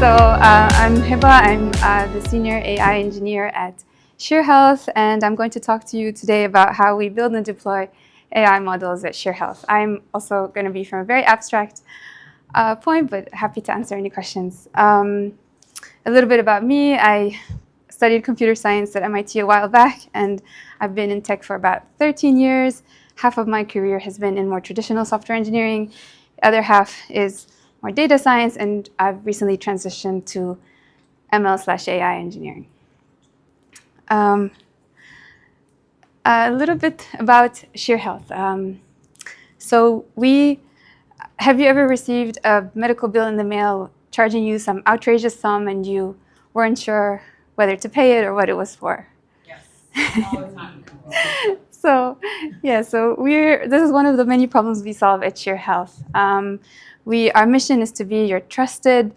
I'm Hiba. I'm the Senior AI Engineer at ShareHealth, and I'm going to talk to you today about how we build and deploy AI models at ShareHealth. I'm also going to be from a very abstract point, but happy to answer any questions. A little bit about me. I studied computer science at MIT a while back, and I've been in tech for about 13 years. Half of my career has been in more traditional software engineering. The other half is more data science, and I've recently transitioned to ML/AI engineering. A little bit about ShareHealth. Have you ever received a medical bill in the mail charging you some outrageous sum and you weren't sure whether to pay it or what it was for? Yes, all the time. This is one of the many problems we solve at ShareHealth. Our mission is to be your trusted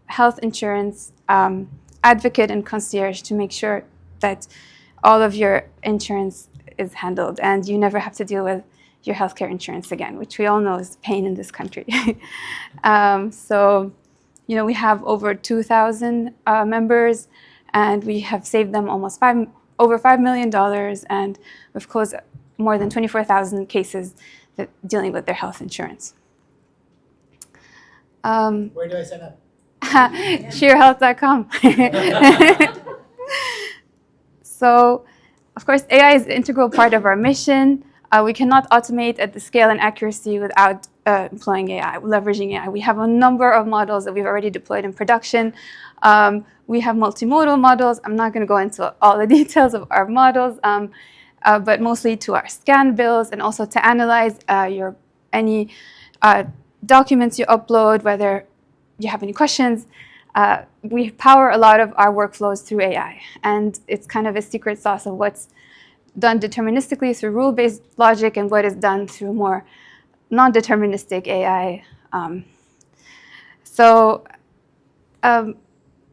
health insurance advocate and concierge to make sure that all of your insurance is handled and you never have to deal with your healthcare insurance again, which we all know is pain in this country. We have over 2,000 members, and we have saved them almost over $5 million, and we've closed more than 24,000 cases dealing with their health insurance. Where do I sign up? ShareHealth.com. So, of course, AI is an integral part of our mission. We cannot automate at the scale and accuracy without employing AI, leveraging AI. We have a number of models that we've already deployed in production. We have multimodal models. I'm not going to go into all the details of our models, but mostly to our scan bills and also to analyze any documents you upload, whether you have any questions. We power a lot of our workflows through AI, and it's kind of a secret sauce of what's done deterministically through rule-based logic and what is done through more non-deterministic AI.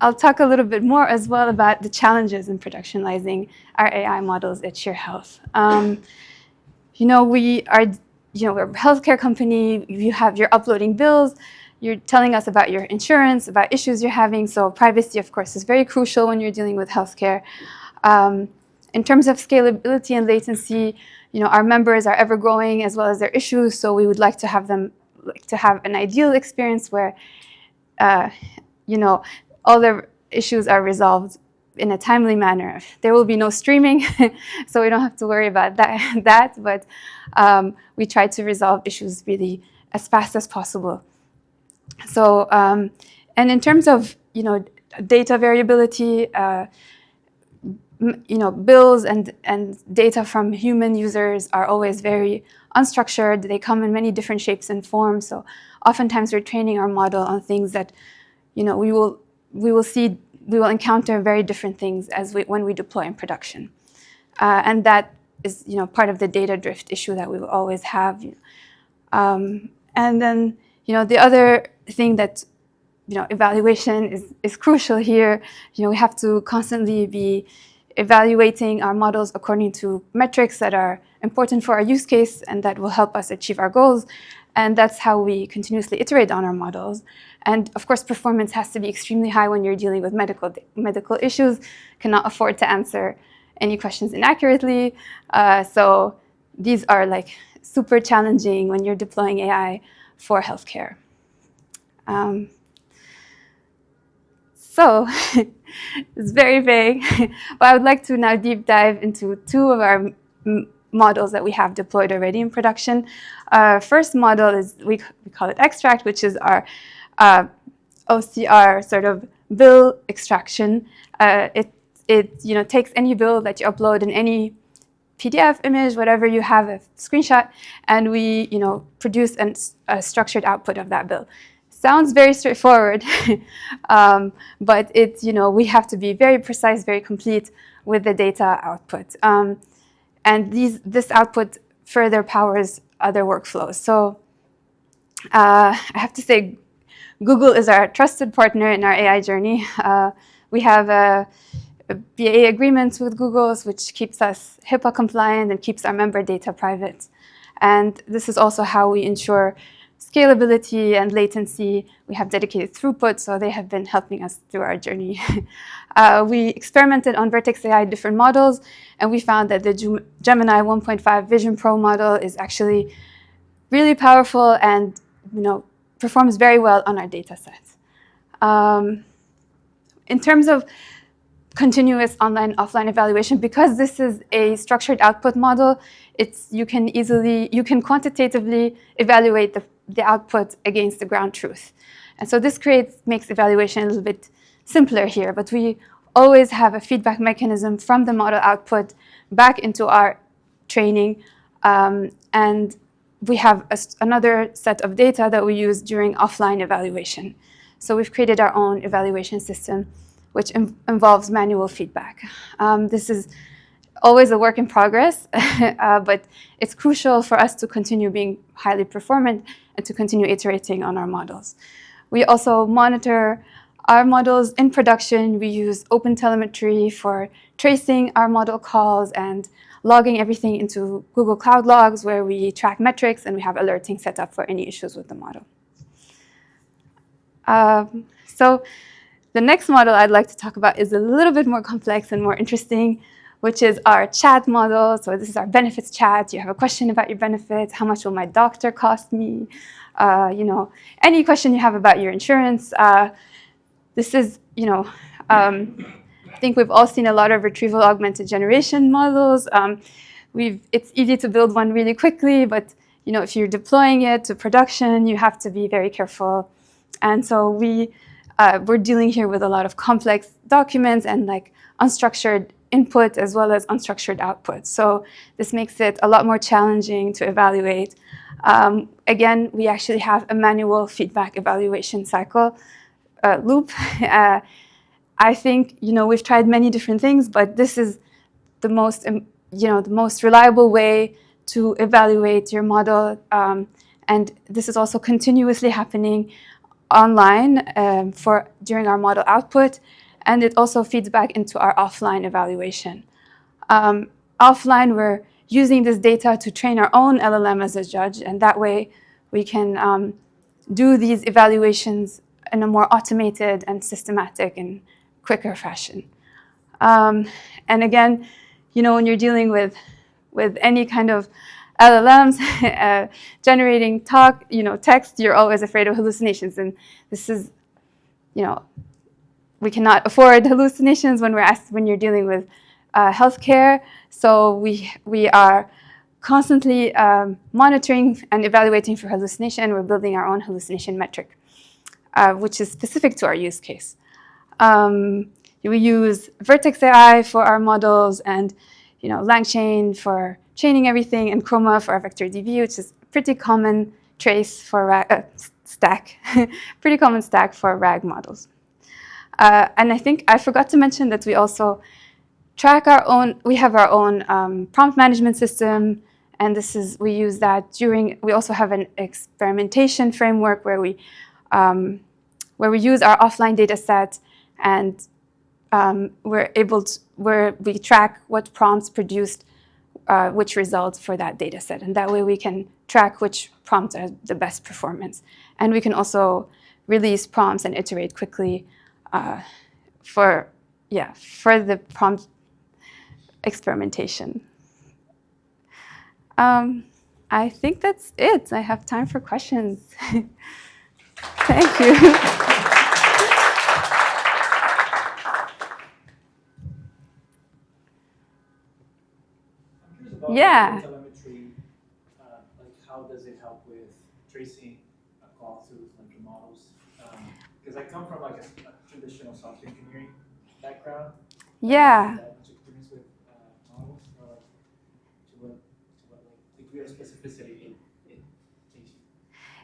I'll talk a little bit more as well about the challenges in productionizing our AI models at ShareHealth. We're a healthcare company. You're uploading bills. You're telling us about your insurance, about issues you're having. So privacy, of course, is very crucial when you're dealing with healthcare. In terms of scalability and latency, our members are ever growing as well as their issues. So we would like to have an ideal experience where, all their issues are resolved in a timely manner. There will be no streaming, so we don't have to worry about that. But we try to resolve issues really as fast as possible. So, and in terms of data variability, bills and data from human users are always very unstructured. They come in many different shapes and forms. So, oftentimes we're training our model on things that we will encounter very different things when we deploy in production, and that is part of the data drift issue that we will always have. And then the other thing that evaluation is crucial here. We have to constantly be evaluating our models according to metrics that are important for our use case and that will help us achieve our goals. And that's how we continuously iterate on our models. And of course, performance has to be extremely high when you're dealing with medical issues. Cannot afford to answer any questions inaccurately. So these are super challenging when you're deploying AI for healthcare. So it's very vague, but I would like to now deep dive into two of our models that we have deployed already in production. First model is, we call it Extract, which is our OCR sort of bill extraction. It takes any bill that you upload in any PDF image, whatever you have, a screenshot, and we produce a structured output of that bill. Sounds very straightforward, but we have to be very precise, very complete with the data output. And this output further powers other workflows. So I have to say, Google is our trusted partner in our AI journey. We have BAA agreements with Google, which keeps us HIPAA compliant and keeps our member data private. And this is also how we ensure scalability and latency. We have dedicated throughput, so they have been helping us through our journey. We experimented on Vertex AI different models, and we found that the Gemini 1.5 Vision Pro model is actually really powerful and performs very well on our data sets. In terms of continuous online-offline evaluation, because this is a structured output model, you can quantitatively evaluate the output against the ground truth. And so this makes evaluation a little bit simpler here, but we always have a feedback mechanism from the model output back into our training, and we have another set of data that we use during offline evaluation. So we've created our own evaluation system, which involves manual feedback. This is always a work in progress, but it's crucial for us to continue being highly performant and to continue iterating on our models. We also monitor our models in production. We use OpenTelemetry for tracing our model calls and logging everything into Google Cloud Logs, where we track metrics and we have alerting set up for any issues with the model. So the next model I'd like to talk about is a little bit more complex and more interesting, which is our chat model. So this is our benefits chat. You have a question about your benefits. How much will my doctor cost me? Any question you have about your insurance. This is, I think we've all seen a lot of retrieval augmented generation models. It's easy to build one really quickly, but if you're deploying it to production, you have to be very careful. And so we're dealing here with a lot of complex documents and unstructured input as well as unstructured output. So this makes it a lot more challenging to evaluate. Again, we actually have a manual feedback evaluation cycle loop. I think we've tried many different things, but this is the most reliable way to evaluate your model, and this is also continuously happening online during our model output, and it also feeds back into our offline evaluation. Offline, we're using this data to train our own LLM as a judge, and that way we can do these evaluations in a more automated and systematic and quicker fashion. And again, when you're dealing with any kind of LLMs generating text, you're always afraid of hallucinations, and this is, we cannot afford hallucinations when you're dealing with healthcare. So we are constantly monitoring and evaluating for hallucination. We're building our own hallucination metric, which is specific to our use case. We use Vertex AI for our models, and LangChain for chaining everything, and Chroma for our vector DB, which is a pretty common trace for stack, pretty common stack for RAG models. And I think I forgot to mention that we also track we have our own prompt management system, and we use that we also have an experimentation framework where we use our offline data set, and where we track what prompts produced which results for that data set. And that way we can track which prompts are the best performance. And we can also release prompts and iterate quickly for the prompt experimentation. I think that's it. I have time for questions. Thank you. Yeah. Telemetry, how does it help with tracing a call through your models? Because I come from a traditional software engineering background. Yeah. That much experience with models, or to what degree of specificity it takes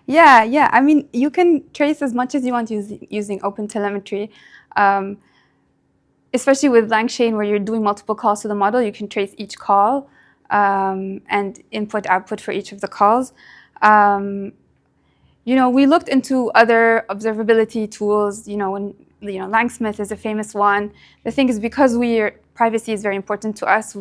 you? Yeah. I mean, you can trace as much as you want using OpenTelemetry. Especially with LangChain, where you're doing multiple calls to the model, you can trace each call and input-output for each of the calls. We looked into other observability tools. Langsmith is a famous one. The thing is, because privacy is very important to us,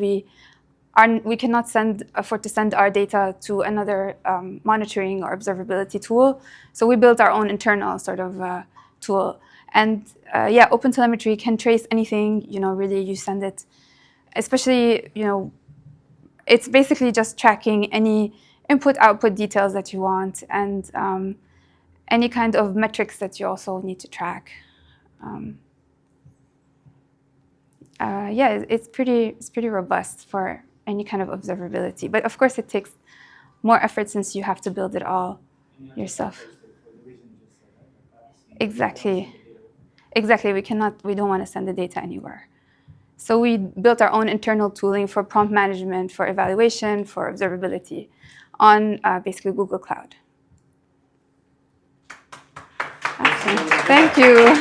we cannot afford to send our data to another monitoring or observability tool. So we built our own internal sort of tool. And yeah, OpenTelemetry can trace anything, really you send it. Especially, it's basically just tracking any input-output details that you want and any kind of metrics that you also need to track. Yeah, it's pretty robust for any kind of observability. But of course, it takes more effort since you have to build it all yourself. Exactly. Exactly. We don't want to send the data anywhere. So we built our own internal tooling for prompt management, for evaluation, for observability on basically Google Cloud. Okay. Thank you.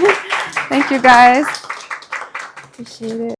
Thank you, guys. Appreciate it.